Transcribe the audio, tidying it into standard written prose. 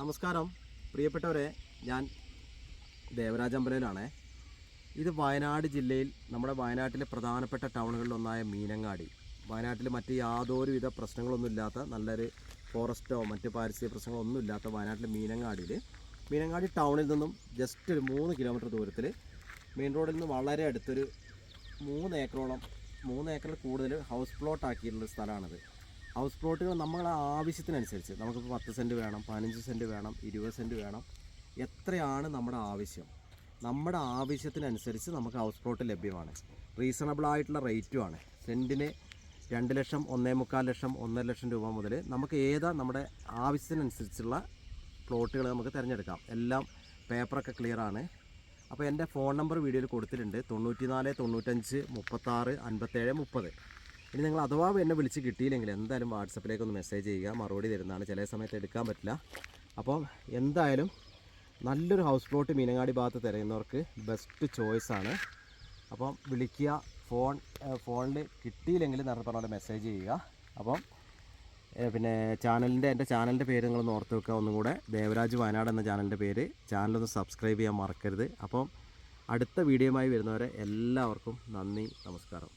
നമസ്കാരം പ്രിയപ്പെട്ടവരെ, ഞാൻ ദേവരാജ് അമ്പലയിലാണ്. ഇത് വയനാട് ജില്ലയിൽ നമ്മുടെ വയനാട്ടിലെ പ്രധാനപ്പെട്ട ടൗണുകളിലൊന്നായ മീനങ്ങാടി. വയനാട്ടിൽ മറ്റ് യാതൊരുവിധ പ്രശ്നങ്ങളൊന്നുമില്ലാത്ത നല്ലൊരു ഫോറസ്റ്റോ മറ്റ് പാരിസ്ഥിതിക പ്രശ്നങ്ങളൊന്നും ഇല്ലാത്ത വയനാട്ടിലെ മീനങ്ങാടി ടൗണിൽ നിന്നും ജസ്റ്റ് ഒരു 3 കിലോമീറ്റർ ദൂരത്തിൽ മെയിൻ റോഡിൽ നിന്ന് വളരെ അടുത്തൊരു 3 ഏക്കറിൽ കൂടുതൽ ഹൗസ് പ്ലോട്ട് ആക്കിയിട്ടുള്ള സ്ഥലമാണിത്. ഹൗസ് പ്ലോട്ടുകൾ നമ്മളെ ആവശ്യത്തിനനുസരിച്ച് നമുക്കിപ്പോൾ 10 സെൻറ്റ് വേണം, 15 സെൻറ്റ് വേണം, 20 സെൻറ്റ് വേണം, എത്രയാണ് നമ്മുടെ ആവശ്യം, നമ്മുടെ ആവശ്യത്തിനനുസരിച്ച് നമുക്ക് ഹൗസ് പ്ലോട്ട് ലഭ്യമാണ്. റീസണബിളായിട്ടുള്ള റേറ്റുമാണ്. സെൻറ്റിന് 2 ലക്ഷം, 1.25 ലക്ഷം, 1.5 ലക്ഷം രൂപ മുതൽ നമുക്ക് നമ്മുടെ ആവശ്യത്തിനനുസരിച്ചുള്ള പ്ലോട്ടുകൾ നമുക്ക് തിരഞ്ഞെടുക്കാം. എല്ലാം പേപ്പറൊക്കെ ക്ലിയറാണ്. അപ്പോൾ എൻ്റെ ഫോൺ നമ്പർ വീഡിയോയിൽ കൊടുത്തിട്ടുണ്ട്: 94 95 36 57 30. ഇനി നിങ്ങൾ അഥവാ എന്നെ വിളിച്ച് കിട്ടിയില്ലെങ്കിൽ എന്തായാലും വാട്സപ്പിലേക്കൊന്ന് മെസ്സേജ് ചെയ്യുക, മറുപടി തരുന്നതാണ്. ചില സമയത്ത് എടുക്കാൻ പറ്റില്ല. അപ്പം എന്തായാലും നല്ലൊരു ഹൗസ് പ്ലോട്ട് മീനങ്ങാടി ഭാഗത്ത് തിരയുന്നവർക്ക് ബെസ്റ്റ് ചോയ്സാണ്. അപ്പം വിളിക്കുക, ഫോണിൽ കിട്ടിയില്ലെങ്കിൽ നേരത്തെ പറഞ്ഞ പോലെ മെസ്സേജ് ചെയ്യുക. അപ്പം പിന്നെ എൻ്റെ ചാനലിൻ്റെ പേര് നിങ്ങളൊന്ന് ഓർത്ത് വെക്കുക. ഒന്നും കൂടെ, ദേവരാജ് വയനാട് എന്ന ചാനലിൻ്റെ പേര്. ചാനലൊന്ന് സബ്സ്ക്രൈബ് ചെയ്യാൻ മറക്കരുത്. അപ്പം അടുത്ത വീഡിയോയുമായി വരുന്നവരെ എല്ലാവർക്കും നന്ദി, നമസ്കാരം.